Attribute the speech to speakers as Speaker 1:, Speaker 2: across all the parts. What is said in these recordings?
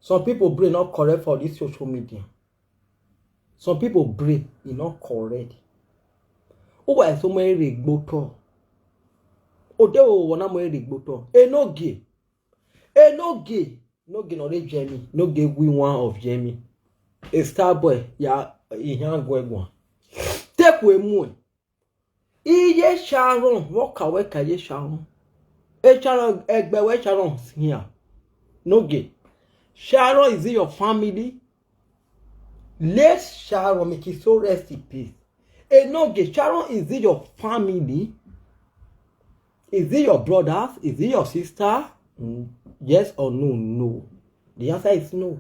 Speaker 1: Some people brain not correct for this social media. Some people brain is not correct. Oh, I so many rigboto. Oh, they will want more rigboto. Enogie. Enogie. No get no Jamie. No get we one of Jamie. A Starboy. Ya young one. Take we more. Iye Sharon. Walk away. Kaye Sharon. E Sharon. Egbewe Sharon here. No get. Sharon, is it your family? Let Sharon make it so rest in peace. Enogie, Sharon, is it your family? Is it your brothers? Is it your sister? Yes or no? No. The answer is no.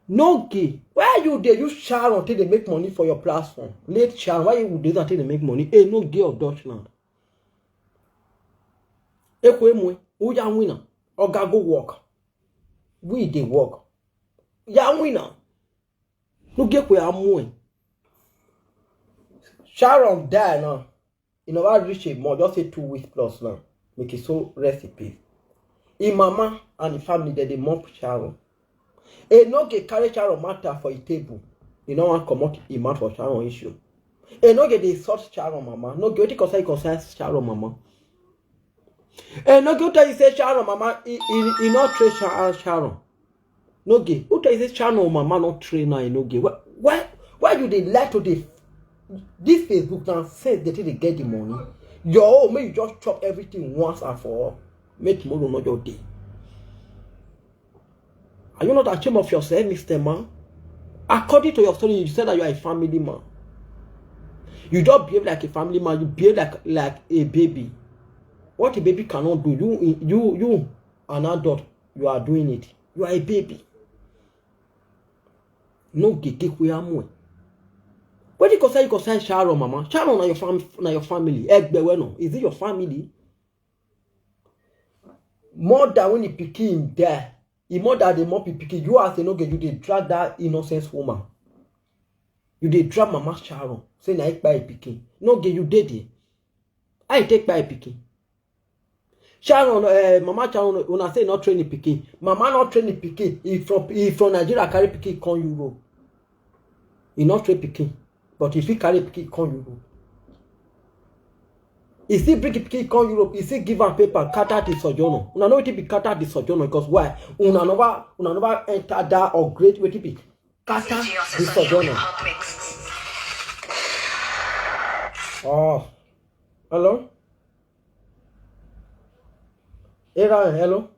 Speaker 1: Enogie, why you dey use Sharon till they make money for your platform? Let Sharon, why you do that till they make money? Enogie of Deutschland. Ekwemwe, who ya winner? Oga go work. We dey work. Ya winner. No get where I'm going. Sharon die now. You know, I reach it more, just say 2 weeks plus now. Make it so rest in peace. In mama and the family that they mock Sharon. Enogie carry Sharon matter for a table. You know want come out in mouth for Sharon issue. Enogie they sort Sharon mama. No get what concern Sharon mama. Enogie tell you say Sharon mama he not train Sharon. Enogie, who tell you say Sharon mama not trainer Enogie? Why do they lie to this Facebook now says they get the money? Yo, may you just chop everything once and for all. Make tomorrow not your day. Are you not ashamed of yourself, Mr. Man? According to your story, you said that you are a family man. You don't behave like a family man. You behave like a baby. What a baby cannot do, you an adult, you are doing it. You are a baby. No get we are more. What you consider Sharon, mama? Sharon na your family. No. Is it your family? More than when you picking there, more than the more picking, you as a no you dey drag that innocent woman. You dey drag mama Sharon. Say na ik by picking. No get you did it. I take by picking. Sharon, mama Sharon, when I say not training picking, mama not training picking. If from Nigeria carry picking come Europe. He not train picking. But if he carry picking come Europe. If he bring picking come Europe, if he give am paper, cut out the sojourner. Una know it be cut out the sojourner because why? Una never enter that or great way to be cut out the sojourner. Oh, hello. Hello.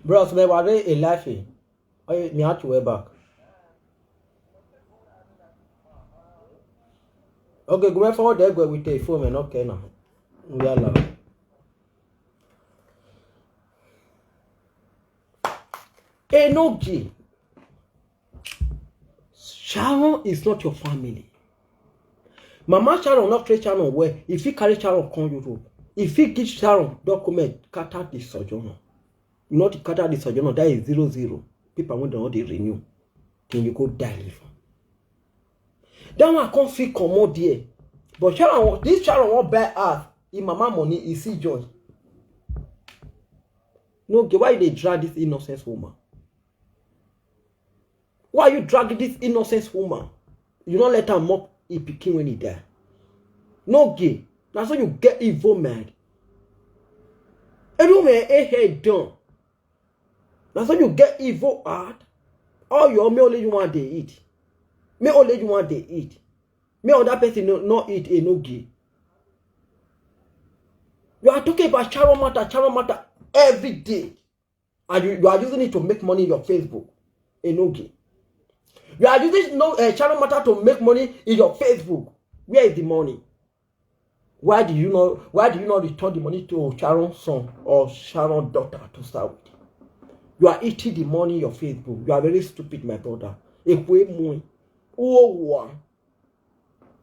Speaker 1: Bros, me ware a life. Me have to way back. Okay, go forward there go with the phone and okay now. We are live. Enogie. Sharon is not your family. Mama Sharon not train Sharon where if he carry Sharon come Europe. If he give Sharon document, cut out the sojourner. Not cut out the sojourner, that is 00. People want to they renew. Then you go die. That one can't feel commode there. But Sharon, this Sharon won't buy us. In mama money, he see joy. No, why they drag this innocent woman? Why you drag this innocent woman? You don't let her mock he picking when he die. No gay. That's how you get evil mad. And you may a head done. That's how you get evil hard. All your me only you want to eat. Me only you want to eat. Me other person not eat Enogie. You are talking about Sharon matter every day. And you are using it to make money in your Facebook. Enogie. You are using Sharon matter to make money in your Facebook. Where is the money? Why do you not return the money to Sharon's son or Sharon's daughter to start with? You are eating the money in your Facebook. You are very stupid, my brother.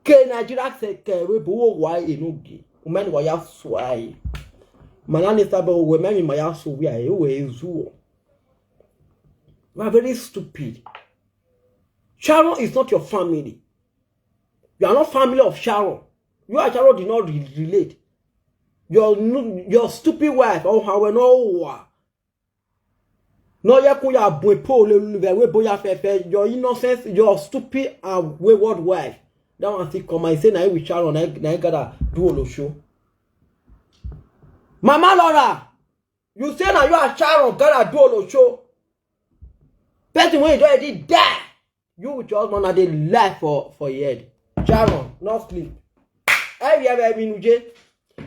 Speaker 1: Nigeria said, Enogie. Women were ya swai. Manani sabo women in my house we are you are very stupid. Sharon is not your family. You are not family of Sharon. You and Sharon did not relate. Your stupid wife, oh how no. No, ya kun ya boy pole we boya fefe. Your innocence, your stupid and wayward wife. That one still come and say na we Sharon na gotta do all show. Mama Laura, you say now you are Sharon gotta do all show. Person when you already die, you with your husband are the life for your head. Sharon, not sleep.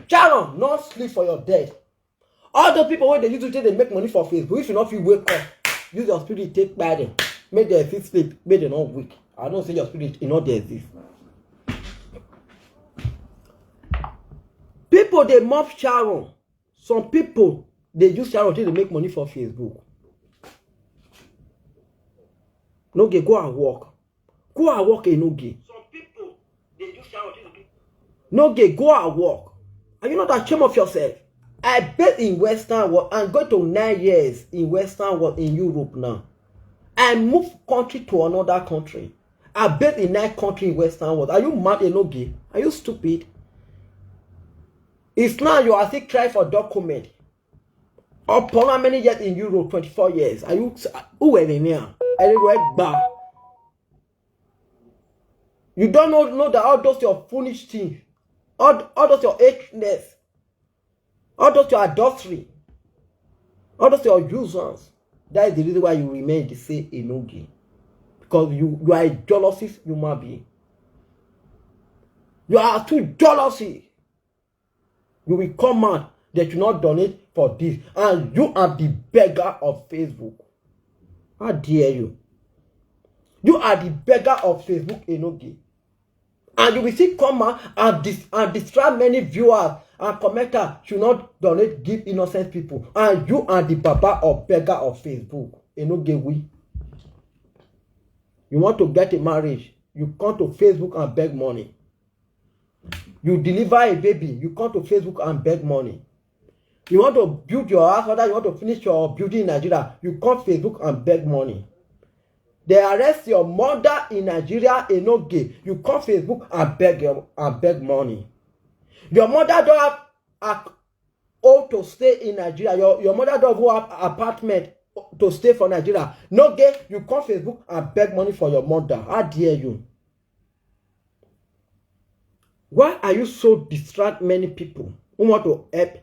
Speaker 1: Sharon, not sleep for your dead. All those people when they use to they make money for Facebook. If you not feel wake up, use your spirit take by them. Make them feel sleep, make them not weak. I don't say your spirit you know they exist. People they mob Sharon. Some people they use Sharon to make money for Facebook. Enogie, go and work. Go and work, Enogie. Some people they use Sharon to Enogie, go and work. Are you not ashamed of yourself? I bet in Western world, I'm going to 9 years in Western world in Europe now. I move country to another country. I bet in 9 country in Western world. Are you mad, Enogie? Are you stupid? It's now you are still trying for document. Upon how many years in Europe? 24 years. Are you who are in here? You don't know that all those your foolish things, all those your hatredness, all those your adultery, all those your users. That is the reason why you remain the same Enogie. Because you are a jealous human being. You are too jealousy. You will come out that you not donate for this. And you are the beggar of Facebook. How dare you? You are the beggar of Facebook, Enogie. And you will see come out and distract many viewers and commenters should not donate, give innocent people. And you are the baba or beggar of Facebook. Enogie, we. You want to get a marriage, you come to Facebook and beg money. You deliver a baby, you come to Facebook and beg money. You want to build your house, or you want to finish your building in Nigeria, you come to Facebook and beg money. They arrest your mother in Nigeria, Enogie. You come to Facebook and beg money. Your mother don't have all to stay in Nigeria. Your mother don't have apartment to stay for Nigeria. Enogie, you come to Facebook and beg money for your mother. How dare you? Why are you so distract many people who want to help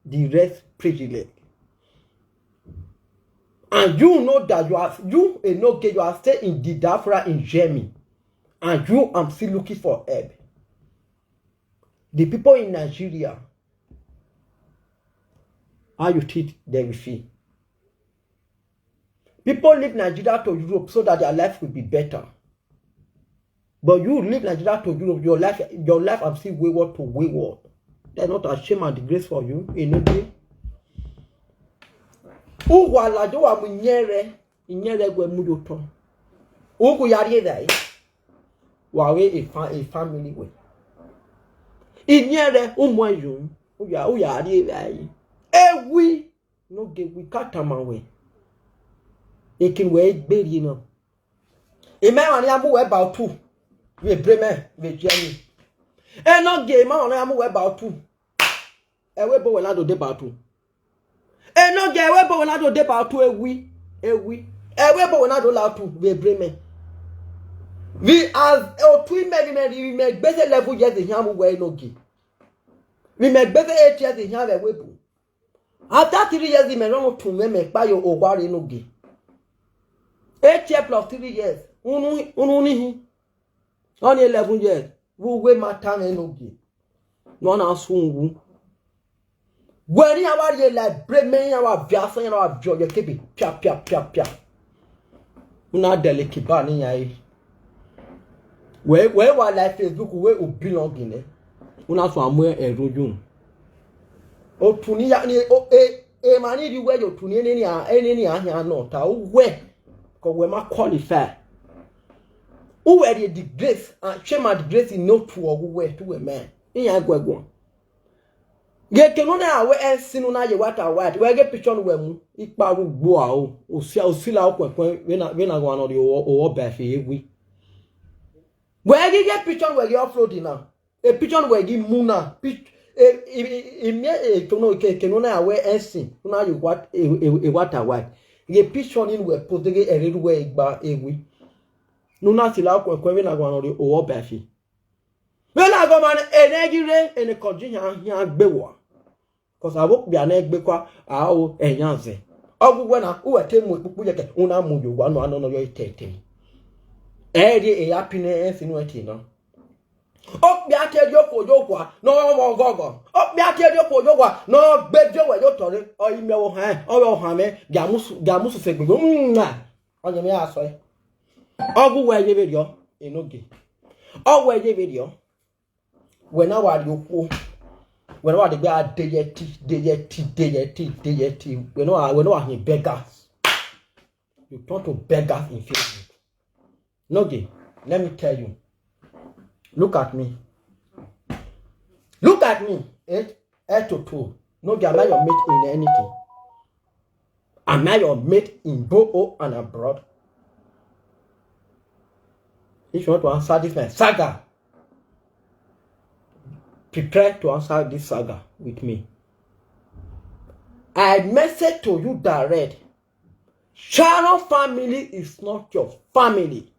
Speaker 1: the rest privilege? And you know that you Enogie, you are staying in the Dafra in Germany. And you are still looking for help. The people in Nigeria, how you treat them feel. People leave Nigeria to Europe so that their life will be better. But you leave Nigeria to Europe, your life I'm still wayward to wayward. That's not a shame and disgrace for you, Enogie. Wahala do wa munyere gwe mudoto. Ugu yari dai. Wawe a family way. Inyere umwajun. Uyari dai. Ewi no ge we katamawe. Ekin we gberi no. Eme wani amu we about 2. We Bremen, we Germany. Enogie ma wani amu we about 2. Ewe bo we na do de about 2. Enogie ewe bo we na do de about 2 ewi. Ewe bo we na do la 2 we Bremen. We as o 2 we make better level years in yamu we Enogie. We make better 8 years in yamu we bo. After 3 years we run to me make pa yo ogbare Enogie. 8 years plus 3 years. Unu ni only 11 years. We wait my time Enogie. No na sungu. When you are like Bremen, you are Viasa, you are Georgia, keep pia. Una delicate banning I. Where like Facebook, where you belong in it. Una somewhere a room. O Tunia, mani, you wear your Tunia, any not. Where? Because we might qualify. Who are the disgrace and shame and disgrace in no two or where to a man? In Yaguagon. Ye kenona awe ensinu na ye wata white. We get picture no wemu. Ipa ru gbo a o. Osila okwen we na go anodi o ba fe ewi. We get picture we offload now. A picture we gi muna. Kenona awe ensin. Na you what a wata white. Ye picture in we post the everywhere igba ewi. No na sila ko we na gwa no de o obafi. We na go man Enogie re ene koji han gbewo. Cause I won't be an egg kwa ao enyanze. Ogwe na uwete mu ekpupu yeke una mu yo gwa no ano no yo tete. E happiness in weti no. Okbi ate dio ko yo kwa no wo gogo. Okbi ate dio ko yo kwa no gbejo we yo tore o ime wo han o wo han me gamusu se gbegbo nwa. Onye me aso e. Ogwu we ye video Enogie. Ogwu ye video. When I was you when I was the deyeti. When I was beggars. You turn to beggars in Facebook. Enogie, let me tell you. Look at me. Look at me. Head to toe. Enogie, am I your mate in anything? Am I your mate in Bo and abroad? If you want to answer this my saga, prepare to answer this saga with me. I message to you direct. Sharon family is not your family.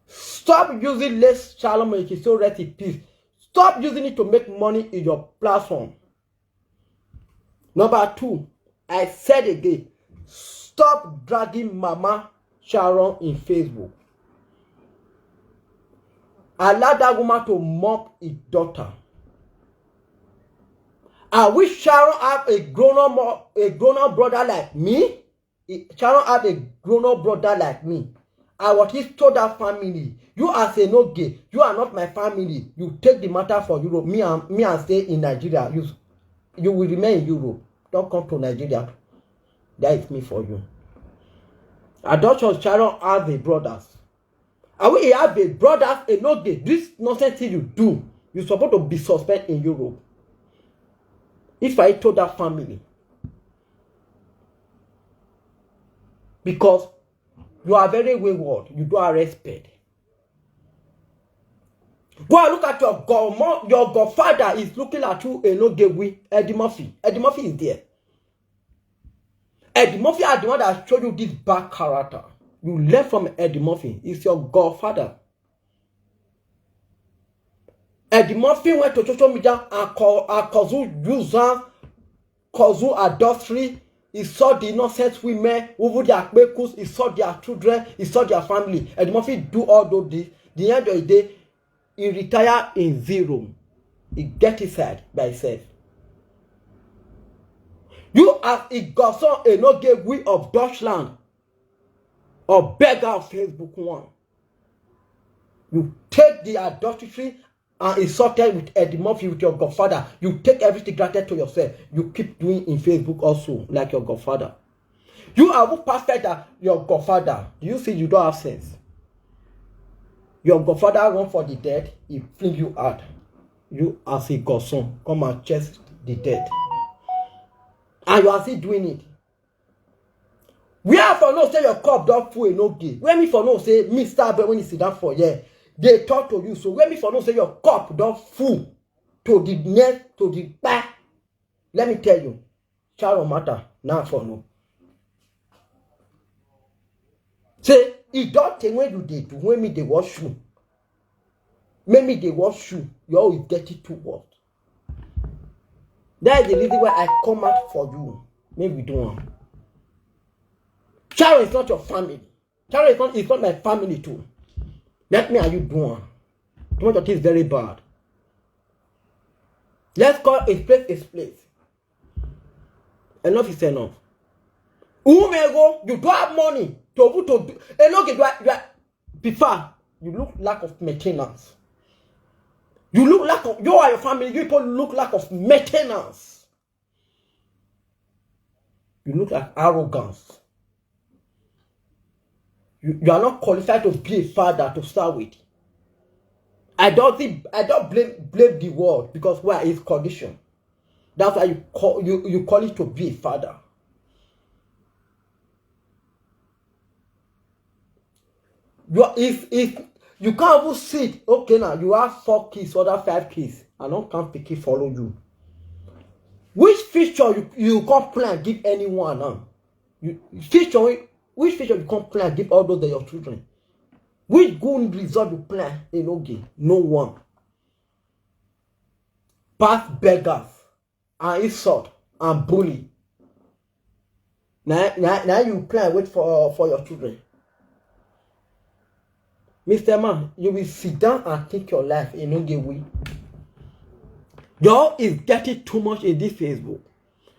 Speaker 1: Stop using less Sharon Mokiso recipes. Stop using it to make money in your platform. Number 2, I said again, stop dragging Mama Sharon in Facebook. Allow that woman to mock his daughter. I wish Sharon have a grown-up brother like me. Sharon have a grown-up brother like me. I was his told that family. You as a Enogie, you are not my family. You take the matter for Europe. Me and stay in Nigeria. You will remain in Europe. Don't come to Nigeria. That is me for you. I don't trust Sharon has a brothers. I will have a brothers Enogie. This nonsense thing you do, you're supposed to be suspended in Europe. If I told that family. Because you are very wayward. You don't have respect. Go and look at your godmother. Your godfather is looking at you, Enogie with Eddie Murphy. Eddie Murphy is there. Eddie Murphy is the one that showed you this bad character. You learn from Eddie Murphy. It's your godfather. Eddie Murphy went to social media and cause users, cause adultery. He saw the innocent women over their bekus. He saw their children. He saw their family. Eddie Murphy do all those things. The end of the day, he retire in zero. He get his head by himself. You as a garçon Enogie we of Deutschland or beggar of Facebook one. You take the adultery and insulted with Eddie Murphy with your godfather. You take everything granted to yourself. You keep doing in Facebook also like your godfather. You are more perfect than your godfather. You see you don't have sense. Your godfather run for the dead. He fling you out. You as a godson come and chase the dead. And you are still doing it. Where for no say your cup don't full Enogie. Where me for no say me Starboy when you sit down for yeah. They talk to you. So where me for no say your cup don't full to the neck to the back. Let me tell you, Sharon matter now for no. Say it don't take when you did when me they wash you. Maybe they wash you. You always get it too what. That is the reason why I come out for you. Maybe we don't. Sharon is not your family. Sharon is not my family too. Let me and you do. Too much of this is very bad. Let's call a place. Enough is enough. Who may go? You don't have money to do. Enogie, before you look lack of maintenance. You look lack of, you are your family, you people look lack of maintenance. You look like arrogance. You are not qualified to be a father to start with. I don't blame the world because where is condition. That's why you call it to be a father. If you can't even sit, okay now, you have 4 kids, other 5 kids, and don't come pick it follow you. Which feature you can't plan give anyone now? Which feature you can't plan give all those to your children? Which good result you plan Enogie? No one. Past beggars and insult and bully. Now you plan wait for your children. Mr. Man, you will sit down and think your life Enogie way. Y'all is getting too much in this Facebook.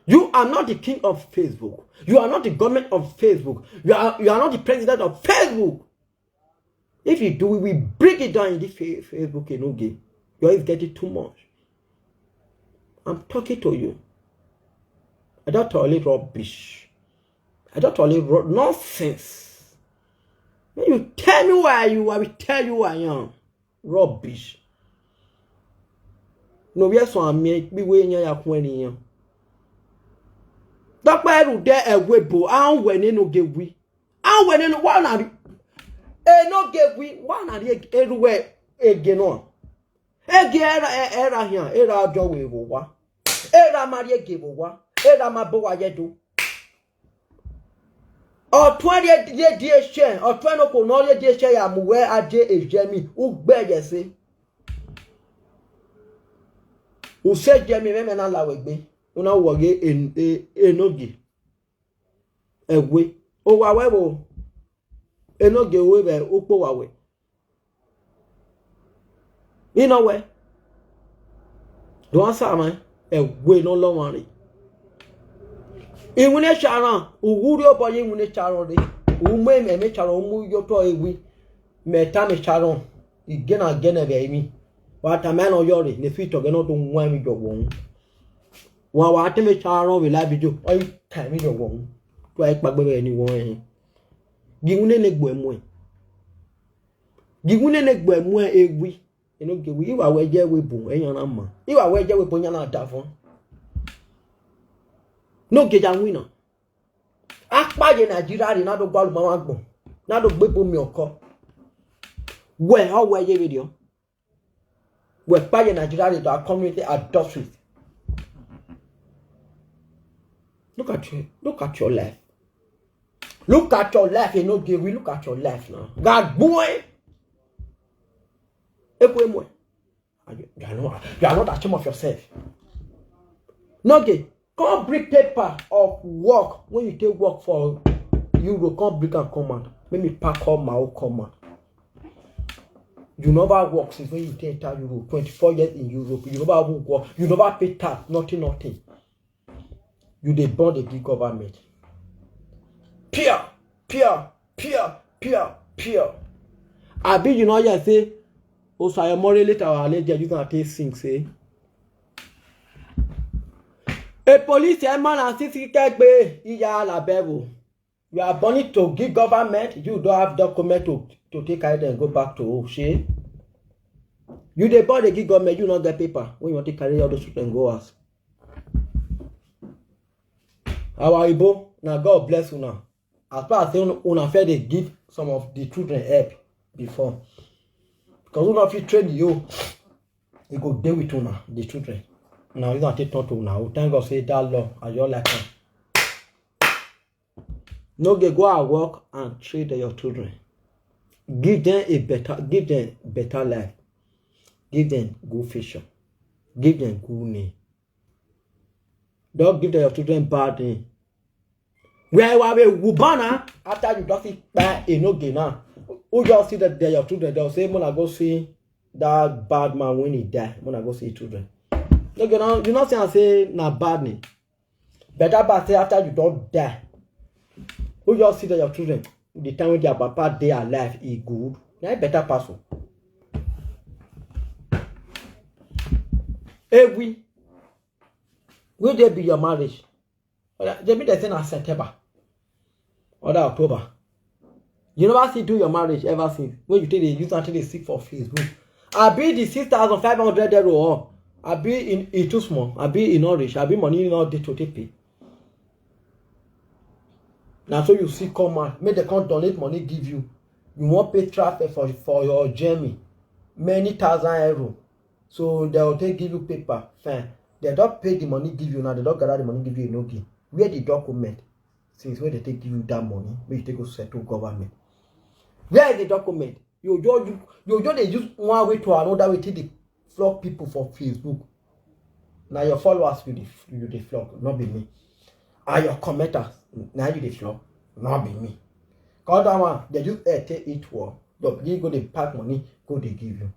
Speaker 1: You are not the king of Facebook. You are not the government of Facebook. You are not the president of Facebook. If you do, we will break it down in this Facebook Enogie. You are getting too much. I'm talking to you. I don't tolerate rubbish. I don't tolerate nonsense. When you tell me where you are, I will tell you who I am. Rubbish. No, yes, I mean, be weighing your queen. That way, there a webo. I don't win no give we. I win no one. No give we one and everywhere again on. Era here, era joy wa. Era Maria give wa. Era my boy yedu. Or 20 years share, or 20 no years share, I'm where I did a Jamie, who beg you say. Who said Jamie, men allow me. Una wage Enogie. A way. Oh, however, Enogie way upo away. You know where? Don't answer man. A way no longer. In when Sharon, who would your boy in when Sharon, who may make Sharon move your toy we metame Sharon. Again of me. What a man or yori, the feet of not one with your womb. While I tell me Sharon will I be do, I tell me your womb. Like my baby anyone. Give me a leg boy. Give me a leg boy more a week. You know, give you away there with boom, and your number. You are away there with Bonyana Davon. No get a winner. Ask by the Nigeria, another ball, Mamma. Not a whip me or call. Where, how were you video? Where by the Nigeria to our community adoption. Look at you. Look at your life. Look at your life. You know, we look at your life now. God boy. You are not ashamed of yourself. No, come bring paper of work when you take work for Euro. Come bring and command. Let me pack up my own command. You never work since when you take Europe. 24 years in Europe. You never work. You never pay tax. Nothing. You dey born the big government. Pure. I be you know you say. Oh, so I more later our lady you can take sing say. A police man and city kegbe iya la bevel. You are born to give government. You don't have document to take it and go back to Oshe. You dey born the give government. You not get paper when you want to carry all those children go out. Our Igbo, now God bless you now. As far as una fair they give some of the children help before. Because una fit train you go deal with una, the children. Now you don't take to now. Thank God say that law as your like that. No go and work and train your children. Give them better life. Give them good future. Give them good name. Don't give your children bad name. Where you have a wubana after you don't buy Enogie now. Who just see that your children, they'll say, "Mona go see that bad man when he die. Mona go see children." No, you not say na bad name. Better bad say after you don't die. Who just see that your children, the time when their papa they are alive, is good. Now better person. Every will there be your marriage? They be the thing in September or October. You never see do your marriage ever since. When you take the use until they seek for Facebook. I be the 6,500 euro. I be in too small. I be in rich. I be money not day to take pay. Now so you see come out. Make the come donate money give you. You won't pay traffic for your journey. Many thousand euro. So they will take give you paper. Fine. They don't pay the money give you now. They don't gather the money give you Enogie. Where the document? since when they take you that money, when you take go settle government. Where is the document? You just they use one way to another way to the flog people for Facebook. Now your followers you the flog, not be me. And your commenters, now you the flog, not be me. Cause that one, they just take it for. You go they pack money, go they give you.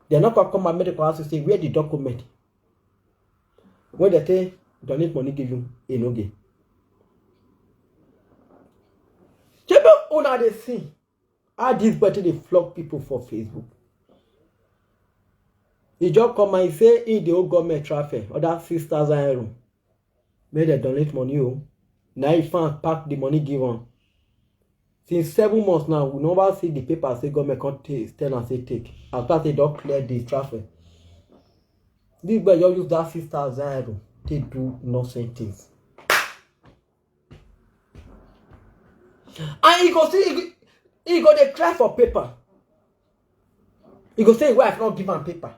Speaker 1: They're not gonna come and medical house to say where the document. When they say donate money, give you Enogie. People una they see how this better they flog people for Facebook. He just come and say in the old government traffic, or that 6,000 euro. May they donate money. Oh. Now you find pack the money given. Since 7 months now, we never see the paper say government can't tell and say take. After they don't clear the traffic. This guy just use that 6,000 euro to do nonsense things. And he go see he go they try for paper. He go say wife not give him paper.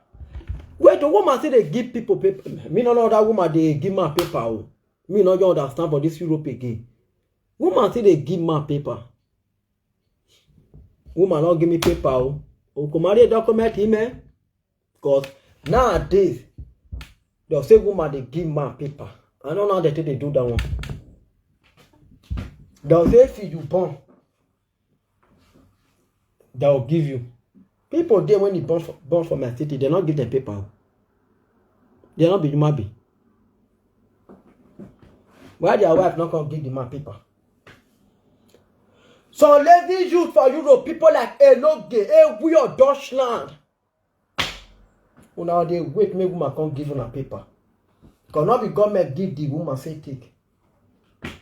Speaker 1: Wait, the woman say they give people paper. Me no know that woman they give me paper. Oh. Me no you understand for this Europe again. Woman say they give me paper. Woman not give me paper. Oh, come on, document him, because nowadays they'll say woman they give me paper. I don't know how they do that one. They'll say if you born, they'll give you. People there when you born from my city, they not give them paper. They not be human being. Why their wife not gonna give the man paper? So lazy youth for Europe, people like Enogie, we or Deutschland. Now they wait, make woman can't give them a paper. Because not the government give the woman say take.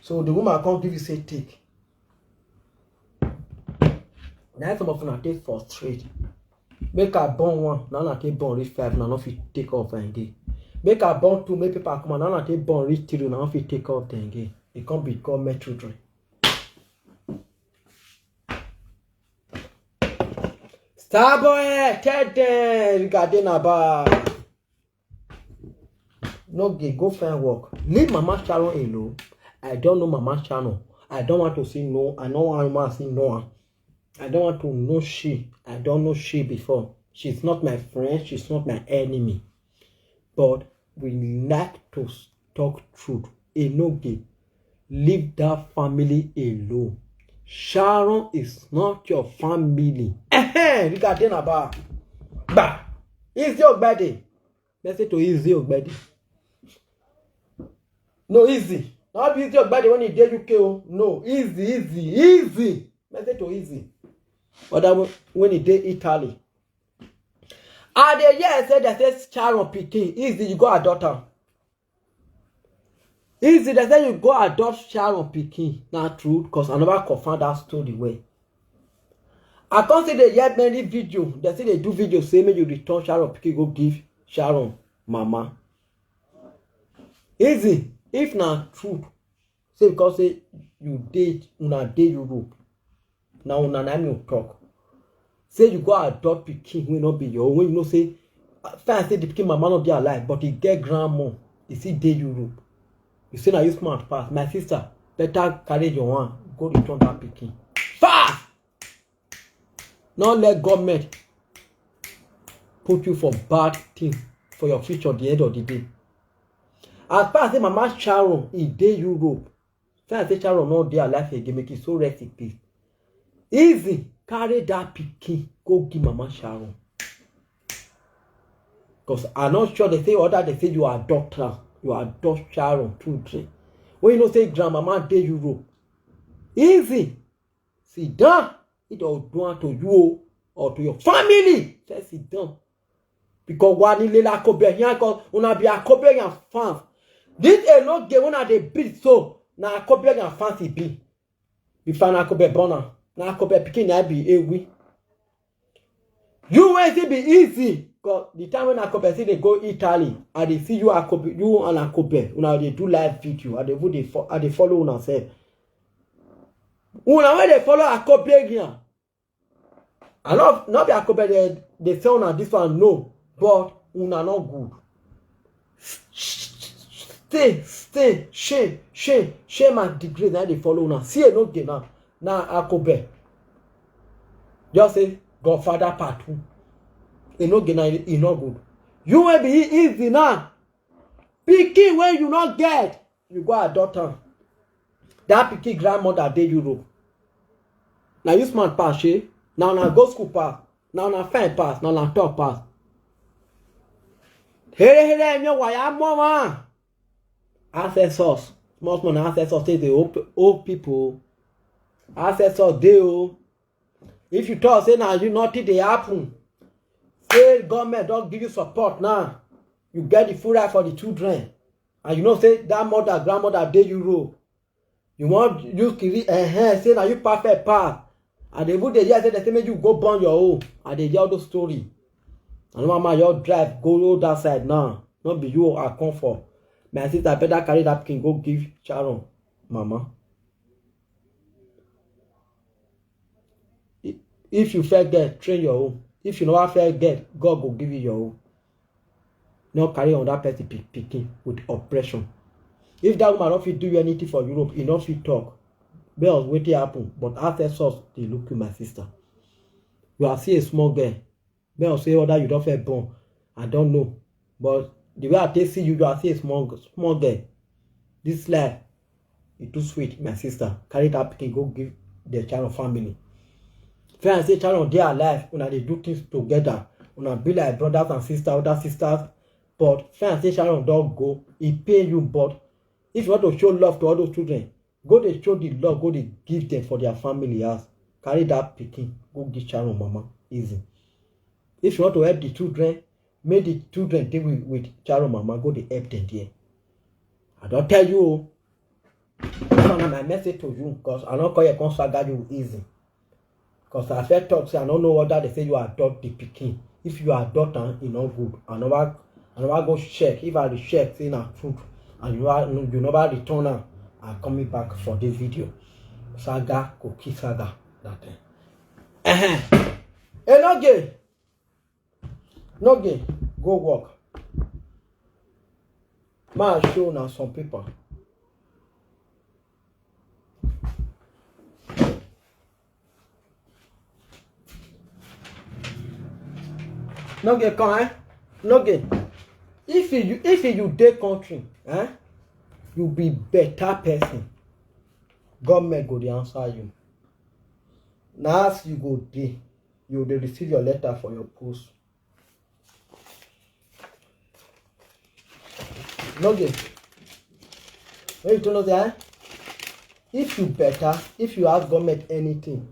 Speaker 1: So the woman can't give you say take. Now some of them take for straight. Make a born one, now I take born reach 5, now if you take off and day. Make a born 2, make people come on, now I take born reach 3, now if you take off then again. It can't be government children. Starboy, Ted, regarding about. No gay, go find work. Leave Mama Sharon alone. I don't know Mama Sharon. I don't want to see no. I don't want to see no. I don't want to know she. I don't know she before. She's not my friend. She's not my enemy. But we like to talk truth. Enogie, leave that family alone. Sharon is not your family. Regarding about. Bah. Easy Ogbede. Let's say to Easy Ogbede. No, easy. Not Easy Ogbede when you did UK. No, easy. Let's say to Easy. But when he did Italy. And the year said that says Sharon Pikin. Easy, you go adopt her. Easy, they say you go adopt Sharon Pikin. Not true, because I never confirmed that story way. I can't say they yet many video. They say they do video say me you return Sharon Pikin go give Sharon mama. Easy, if not true. Say because say you date una day Europe. Now una name you talk. Say you go adopt Pikin will not be your own. When you know say first say the Pikin mama not be alive, but he get grandma. He see day Europe. You say now you smart pass. My sister, better carry your one. Go return that Pikin. Fast! Not let government put you for bad thing for your future at the end of the day. As far as Mama Sharon in day Europe, first say Sharon not there alive again, make it so recipe. Easy, carry that Pikin, go give Mama Sharon. Because I'm not sure they say other they say you are doctor. You are Dutch Sharon children. When you know say grandmama day Europe. Easy. Sit down. It don't do to you or to your family. Say sit down. Because one is la kobe here because una be a kobe and fans. This is not the one they build so na kobe and fancy be. Before na kobe bona. Na kobe pikin na be ewi. You will see be easy. Because the time when Akobe say they go Italy and they see you Akobe, you and Akobe, una they do live video and they follow una say. Una when they follow Akobe here. And not be Akobe they say una this one no, but una not good. shame and disgrace. Now they follow now. See Enogie now. Now Akobe. Just say Godfather part 2. Enogie now is not good. You will be easy now. Pikin when you not get, you go adopt her. That pikin grandmother dey Europe. Now you smart pass, eh? Now go school pass. Now fine pass. Now top pass. Hey, me why am mama? Ancestors. Most man ancestors say the old people. Ancestors dey o. If you talk say now you nothing dey happen. Say government don't give you support now. You get the food right for the children. And you know say that mother grandmother dey Europe. You want you say now you perfect pass. And they would say they say make you go burn your own. And they hear those story. And mama your drive go that side now. Not be you are comfort. My sister better carry that pikin go give Sharon, mama. If you fair get, train your own. If you never fair get, God will give you your own. Not carry on that person picking with oppression. If that woman don't fit do anything for Europe, he not fit talk. Bells waiting happen, but after source they look to my sister. You are still a small girl. Bells say that you don't feel born. I don't know, but the way I see you, you are still a small girl. This life is too sweet, my sister. Carry that picking, go give the child family. Fair and say child they are alive when they do things together. When be like brothers and sisters, other sisters. But fair and say child don't go. He pay you, but if you want to show love to all those children, go they show the love, go they give them for their family house. Carry that picking, go give child mama. Easy. If you want to help the children, make the children deal with child mama, go they help them there. I don't tell you. That's my message to you, because I don't call you consagrate you easy. Because I felt talk say I don't know whether they say you adopt the pikin. If you adopt them, it's not good. I never go check. If I check, say na truth, and you never return her, I'm coming back for this video. Saga, cookie saga, that thing. Enogie, go work. Ma show now some people. Enogie, come, eh? Enogie, if you dey country, eh? You be better person. Government go dey answer you. Now as you go dey, you dey receive your letter for your post. Enogie, when you don't know that, if you better, if you ask government anything,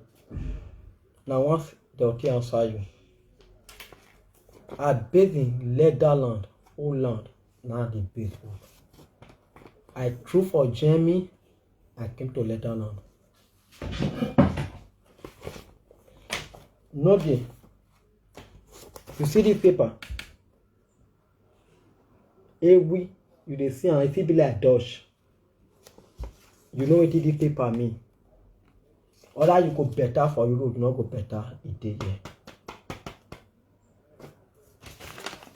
Speaker 1: now once they'll answer you. I based in Netherlands, Holland, now the base one. I threw for Germany, I came to Netherlands. Enogie, you see this paper? We you dey see and it be like Dutch. You know what this paper mean? Other you go better for Europe, not go better it dey here.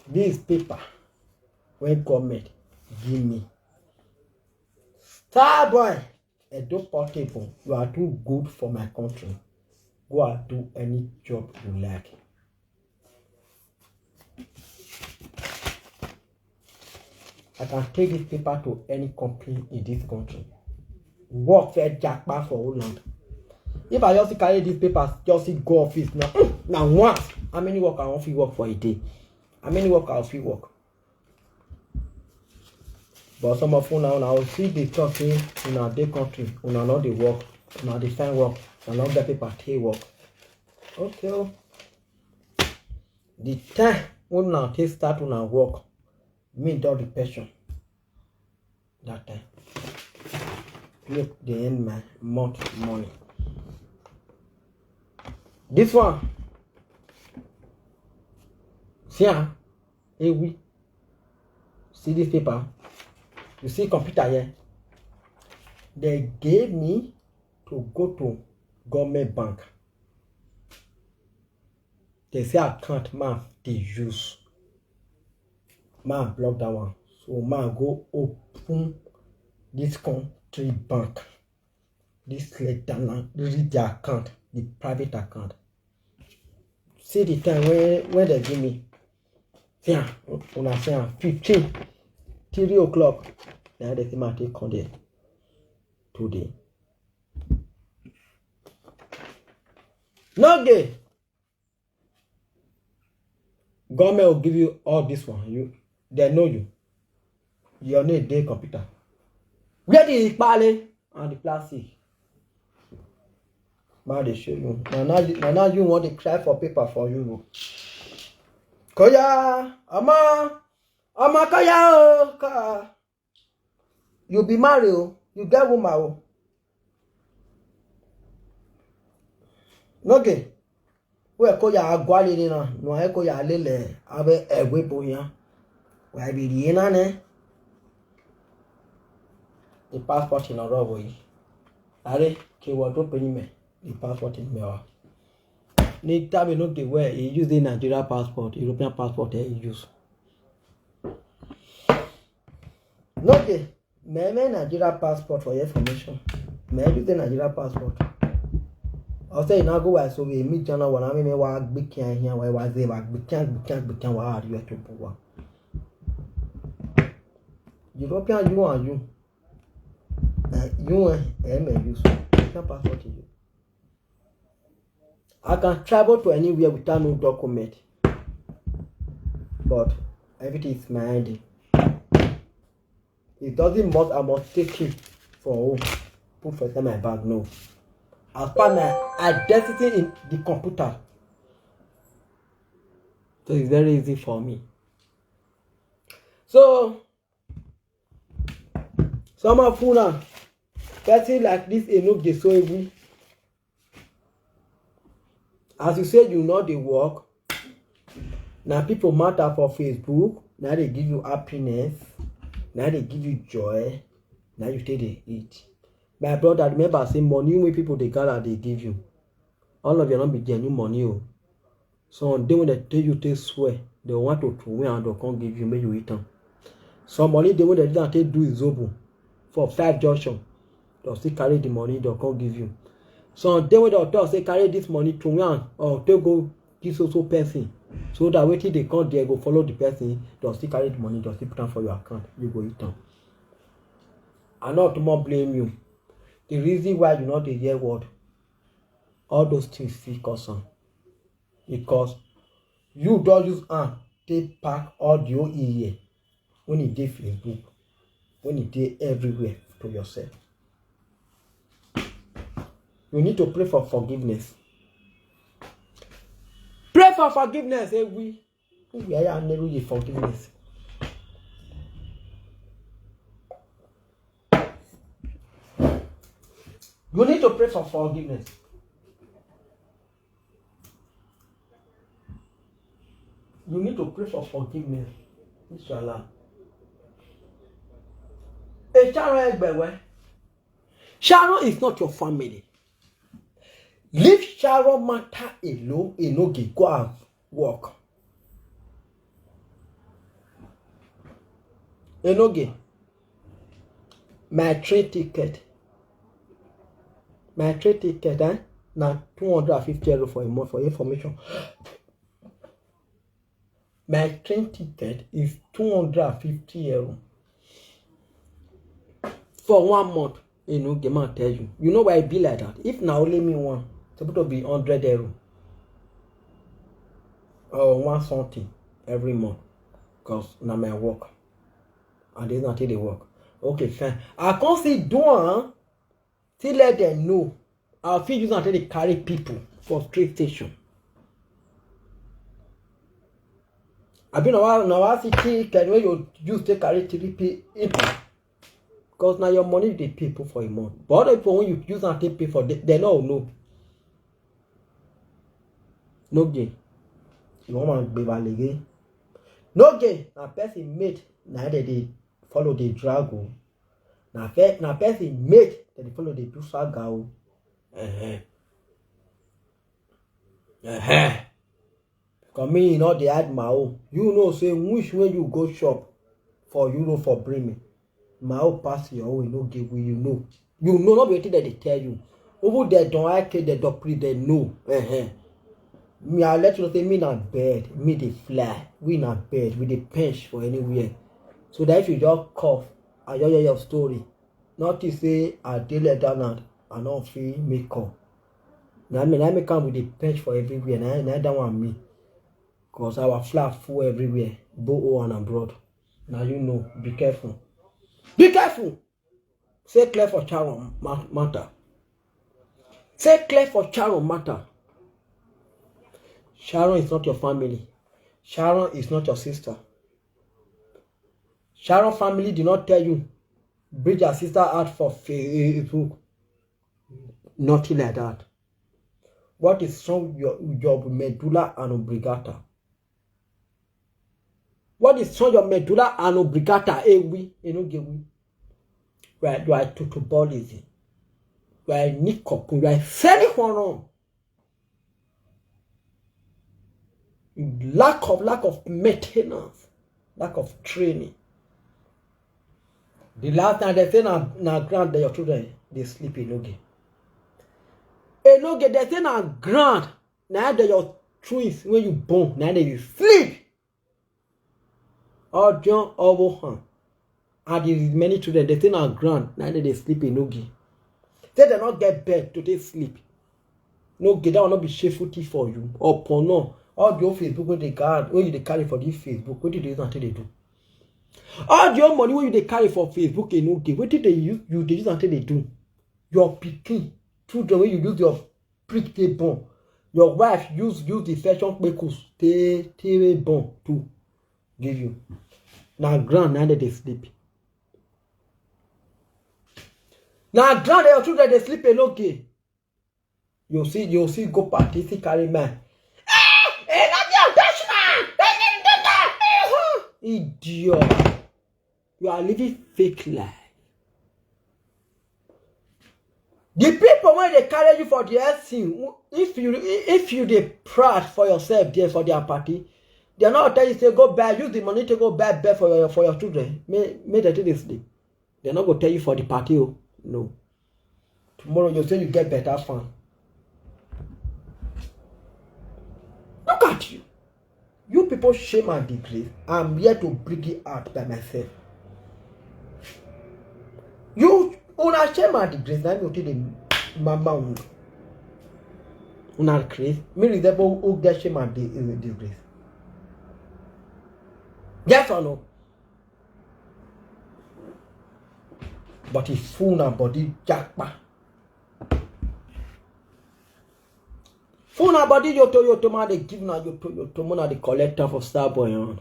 Speaker 1: This paper when government give me. Starboy, Edo portable. You are too good for my country. Go and do any job you like. I can take this paper to any company in this country. Work for jackpot for Holland. If I just carry this paper, just go office now. Now once, how many work I want to work for a day? How many work I will work? But some of you now see the talk in our day country, una not the work, una the find work, una not get paper take work. Okay. The time when now take start una work, me do the passion. That time. Make the end my month money. This one. See, we see this paper. You see computer here. They gave me to go to government bank. They say account man they use. Man block that one. So man go open this country bank. This letter now, read the account, the private account. See the time when they give me. Yeah, when I say 15, 3 o'clock. Now they say my take on there today. No gay. Government will give you all this one. They know you. You need a computer. Where the pale and the plastic? Now they show you. Now you want to cry for paper for you. Koya, ama kaya ka. You be married, you get woman. Okay. We koya agwali ni na, no e koya lele abe egwe boya. We be di na ne. The passport in a robo yi. Are ke wato penyi me. The passport in me. Need time no dey where he use the Nigeria passport, European passport he use. No dey. Me Nigeria passport for your information. Me use the Nigeria passport. I say now go where so we meet Jana when I me wa big can here where was there big can wa are you to power. European you and you. You and use European passport you. I can travel to anywhere without no document. But everything is my ID. It doesn't must I must take it for home. Put for my bag, no. I'll find my identity in the computer. So it's very easy for me. So some of you now person like this Enogie so heavy. As you said, you know the work. Now people matter for Facebook. Now they give you happiness. Now they give you joy. Now you take the eat. My brother, remember I say money when people they gather they give you. All of you not be genuine money. Oh. So on day when they tell you they swear, they want to win and they can't give you, make you eat them. Some money they when they didn't take do is zobo for 5 junction. They'll still carry the money, they can't give you. So they when they say carry this money to win or they go give so person. So that way till they come there, go follow the person, they'll still carry the money, they'll still put them for your account. You go eat them. I not more blame you. The reason why you not hear word, all those things still cause on. Because you don't use take pack audio here when it dey Facebook, when it dey everywhere to yourself. You need to pray for forgiveness. Pray for forgiveness, we are never forgiveness. You need to pray for forgiveness. You need to pray for forgiveness. Inshallah. Sharon is not your family. Leave Sharon matter alone. Enogie, go and work. Enogie, my train ticket, now 250 euro for a month for information. My train ticket is 250 euro for 1 month. Enogie, man tell you. You know why it be like that? If now only me one, it's supposed to be 100 euro or 1 something every month. Because now my work. And this not till they work. Okay, fine. I can't see doing till let them know. I'll feel you until they carry people for street station. I've been now I see can when you use to carry 3 people. Because now your money they pay people for a month. But other people when you use and take pay for they don't know. No gay. You want to be valid. No gay. Now person made now they follow the drago. Now person made that they follow the do saga. Because me, you know, they add my own. You know, say, which way you go shop for Euro for bring me. My own pass your own no give we you know. You know not waiting that they tell you. Over there don't I care they don't pre they know. Me I let you know say me not bed, me the fly, we not bed, we the pinch for anywhere. So that if you just cough, I just hear your story. Not to say I did let down and I don't feel me call. Now I me come with the pinch for everywhere, and I don't want me. Cause our flat full everywhere, both home and abroad. Now you know, be careful. Be careful! Say clear for Charon matter. Say clear for Sharon matter. Sharon is not your family. Sharon is not your sister. Sharon family did not tell you bring your sister out for Facebook. Nothing like that. What is wrong with your medulla and oblongata? What is wrong with your medulla and oblongata? Enogie. Right, you are totobolism. You are nicop. You are very wrong. Lack of maintenance, lack of training. The last time they say na grant that your children they sleep in Enogie. Enogie they say na grant now that your twins when you born now they sleep. Or John Obohan. And there is many children they say na grant now that they sleep in Enogie. Say they not get bed to they sleep. No get that will not be safety for you or for no. All your Facebook when you carry for this Facebook, what did they use until they do? All your money when you carry for Facebook Enogie, what did they use until they do? Your picking, children when you use your prick they born. Your wife use the fashion makers they born to give you. Now grand now they sleep. Now grand your children they sleep Enogie. You see go party see carry man. Idiot. You are living fake life. The people when they carry you for the scene, if you they proud for yourself there for their party, they are not tell you say go buy, use the money to go buy bed for your children. May they do this. They're not gonna tell you for the party. Oh. No. Tomorrow you say you get better fun. Look at you. You people shame and disgrace. I'm here to bring it out by myself. You una shame and disgrace. Now me tell the mama una craze. Me resemble who get shame and disgrace. Yes or no? But it's full na body jackpa. Full na body yoto man they give na yoto man the collector for Starboy on.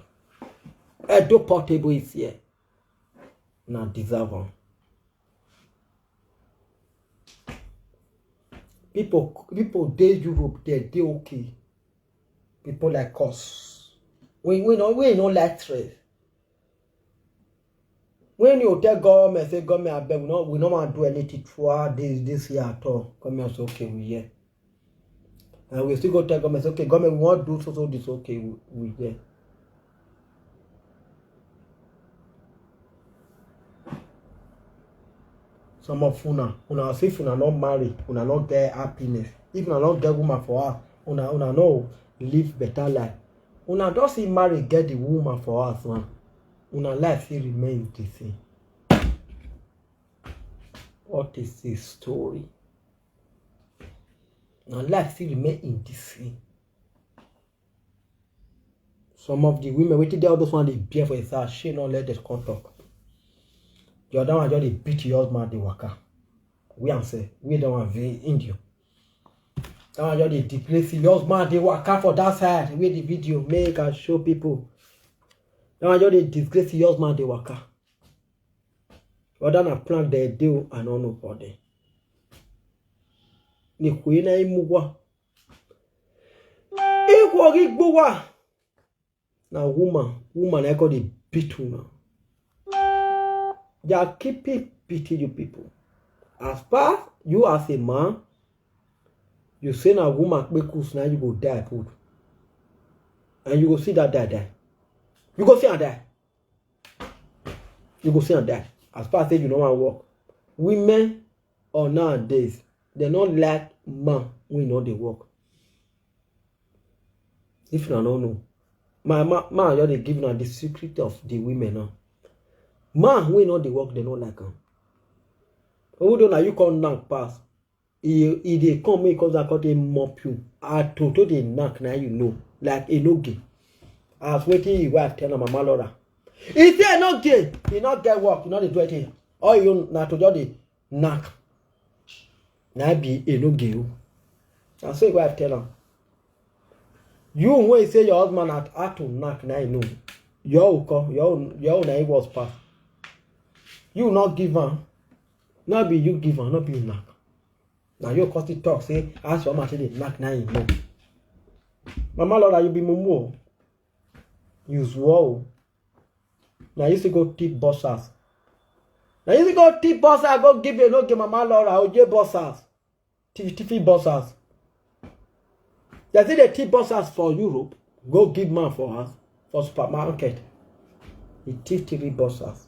Speaker 1: Edo portable is here. Na deserve one. People they Europe they okay. People like us. We no like trade. When you tell government say government I beg we no want to do anything throughout this year at all. Government say okay we here. And we still go tell government, okay, government, we want to do so this, okay, we get. Some of una say if una not marry, una not get happiness. If una not get woman for her, una no live better life. Una don't see marry get the woman for us, man. Una life still remains the same. What is this story? And life still remain in the same. Some of the women waiting there, all those one they bear for his ass, she not let the come talk. The other one just they beat your husband they waka. We answer, we don't want very India. That one just they disgrace your husband they waka for that side. Where the video make and show people. That one just they disgrace your husband they waka. Other than plan they do and all no for them. Ni kuina imugwa ikwo gigbowa na woman I got the beat una. They are keeping pity you people. As far you as a man, you say na woman bekus now you go die put. And you go see that die. You go see her die. You go see on that. As far as say you don't want to work. Women or nowadays, they don't like man when know they work. If you don't know. My man, you're giving her the secret of the women now. Man when know they work, they don't like them. Who don't know you can't knock pass. If they come make cause I got a mop you. I told they knock now you know. Like Enogie. I was waiting your wife tell her Mama Laura. If they not gay, he not get work, you know they do it here. Or you not to just the knock. Now be Enogie. I say wife tell her. You when you say your husband had to knock now you know. Your name was passed. You not give her. Not be you give her, not be you knock. Now you cause it talk say ask your mama they knock now you know. Mama Laura you be mumu. Use wow. Now you see go tip bossers. Now you see go tip bossers go give you no give Mama Laura or J bossers. TV bossers. You see the tip bossers for Europe. Go give man for us for supermarket. He tip TV bossers.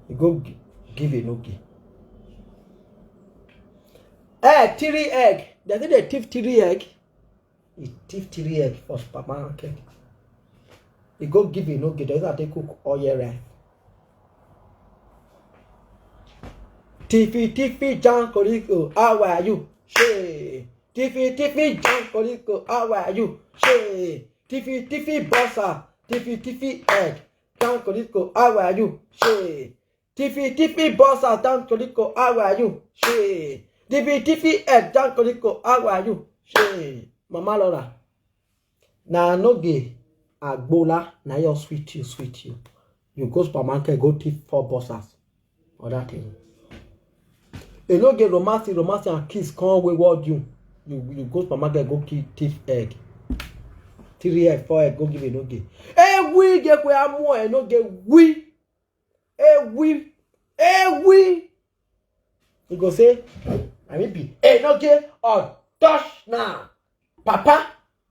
Speaker 1: You go give Enogie. Egg, 3 egg. You see the tip 3 egg. He tip 3 egg for supermarket. You go give Enogie. Does not take cook all year round. Tiffy, John Colico, how are you? She. Tiffy, John Colico, how are you? She. Tiffy, bossa. Tiffy, egg. John Colico, how are you? She. Tiffy, bossa. John Colico, how are you? She. Tiffy, egg. John Colico, how are you? She. Mama Laura. Na Enogie. Agbola. Na your sweet you. You go supermarket, go tip 4 bossers. Or that thing. You no get romance and kiss can't wayward you. You go supermarket, go tip egg. 3 egg, 4 egg, go give Enogie. Eh we get where I'm more, Enogie we. We. You go say, I mean be Enogie or Dutch now. Papa,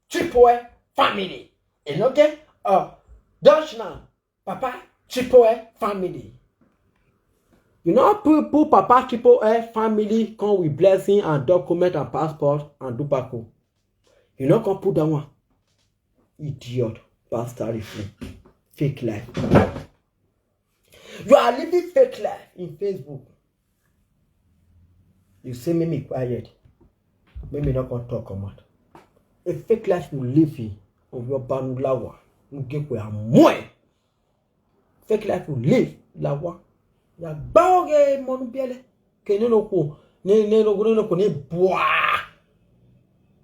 Speaker 1: Triple family. Enogie or Dutch now. Papa, Triple family. You know, people, Papa, Triple family come with blessing and document and passport and do backo. You know, come put that one. Idiot, bastard, fake life. You are living fake life in Facebook. You say, make me quiet. Make me not gonna talk about. A fake life will live in of your banulawa. You get where I'm more. Fake life will live lawa. Ya baoge monu biele ke no ko ne ko ne boa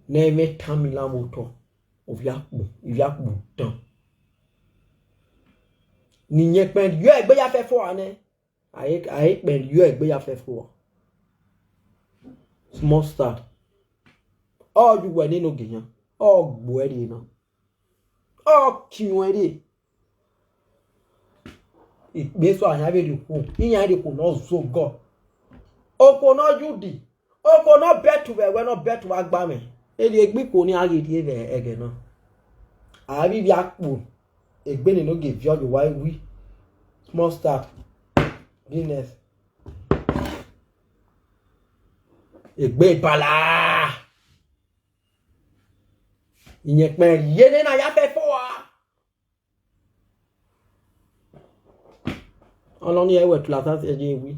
Speaker 1: ne me tamila moto oviaku tan ni yen pen yo egbe ya fe fo ane aye pen yo egbe ya fe fo small start all you we ni no giyan all gbo eri na all kinwe ri Beso anyabe di ku iyan di ku no so go oko no judi oko no betu we no betu agba me e di egbi ko ni agidi ege no abi bi apo egbe ni no give you why we small start business egbe bala iyan pe yene na ya fe fo wa on y a eu la face et oui.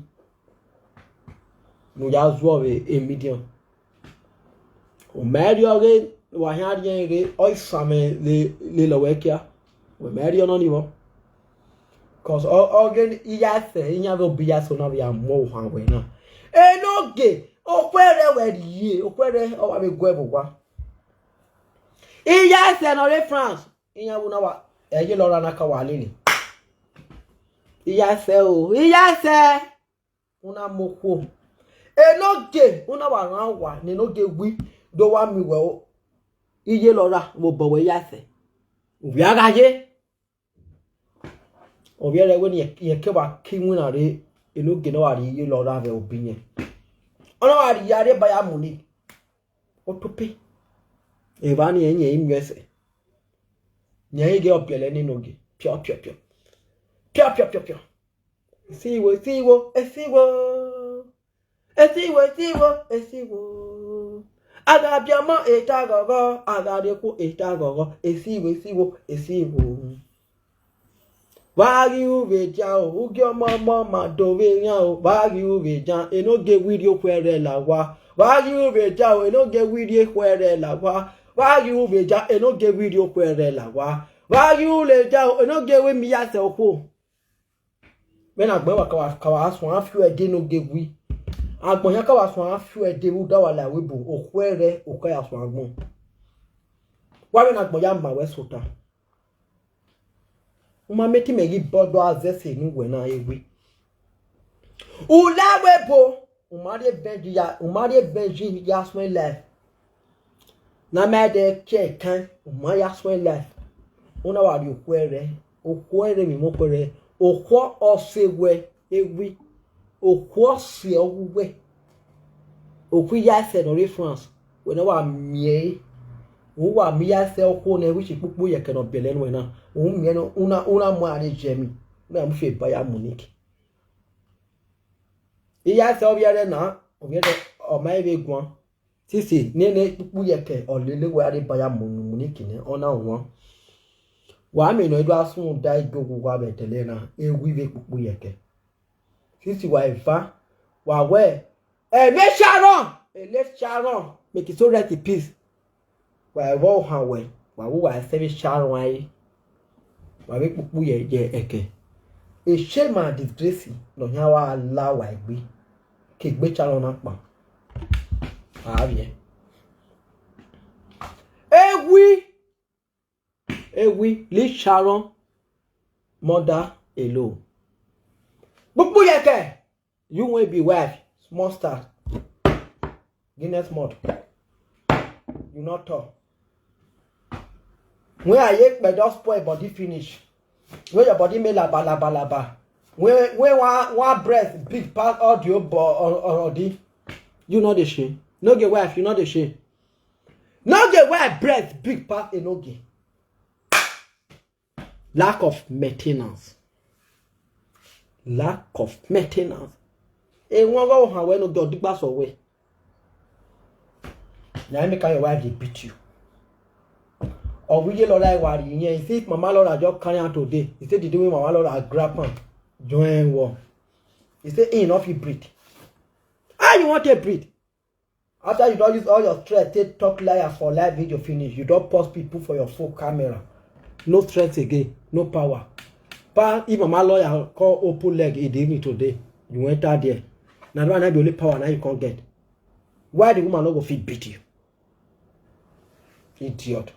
Speaker 1: Nous ya zo e medium. O medio ge wa han rien ge o same le lo wekia. O medio no ni bo. Cause o ge iya se inya go biya so na ya mo han we na. Enogie o kwere we ye o kwere o wa be go ebugwa. Iya se no le France. Inya bu na wa e ye lo ra na ka wa lele. Iya se una moko Enogie una wa ran wa ni Enogie wi do wa mi we o iye lora mo bowe iya se obi agaje obi ere we ni ye ke wa kinwu na re Enogie no wa ri iye lora ve obi yen ona wa ri ya re ba ya muni o tope e ba ni yen yin ese ni yen ge obiele ni Enogie pio Esiwo, esiwo, esiwo. Esiwo, esiwo, esiwo. Agabiama etagogo, agadeku etagogo. Esiwo, esiwo, esiwo. Wagi uveja o, ugyo mama madove nya o. Wagi uveja, enoge video kwere la wa. Wagi uveja o, enoge video kwere la wa. Wagi uveja, enoge video kwere la wa. Wagi uveja o, enoge we miya se oko. When I go kawa aswan afu ede no gewi. Agbon ya kawa aswan afu ede u da wala webu okwere okaya aswan agbon. Wa when agbon ya ma we sota. Uma meti megi bodo azese ni we na ewi. Ula webo umare benji ya aswan life. Na me de che kan umare aswan life. Una wa di okwere mi mo kwere. Okwo osewe ewi okwo se owe okwi ya se no reference we na wa mie wo wa mi ya se okwo na wi chipupu ye ke no bele no na wo mie no una mo ari jemi na mo fe ba ya muniki iya se obiere na obiere o ma ebe guan sisi nene pupu ye ke olele we ari ba ya muniki ne ona won wa me no edo asun da igogo wa betele na ewi be pupu yeke sisi wa ifa wa we me sharon let sharon make it so right in peace wa wo han we wa se sharon ai wa be pupu ye eke e shame disgrace no nya wa la wa igbe ke gbe sharon na pa bien ewi leave Sharon mother alone. Bubu yeke, you won't be wife, small star. Guinness mod. You not talk. When I yek by just spoil body finish. When your body may laba. When one breast big part audio body. You know the shit. No get wife, you know the shit. No get wife breast big part enogie. Lack of maintenance. Lack of maintenance. E won go han we no go digba so we. Na make your wife dey beat you. Or we lo like worry yen. He say mama Laura just carry am today. He say the day mama Laura grab am join war. He say he no fit breathe. How you want to breathe? After you don't use all your strength, take talk liar for live video finish. You don't post people for your full camera. No strength again, no power. But if my lawyer call open leg in the evening today, you enter there. Now that the only power now you can't get. Why the woman not go fit beat you? Idiot.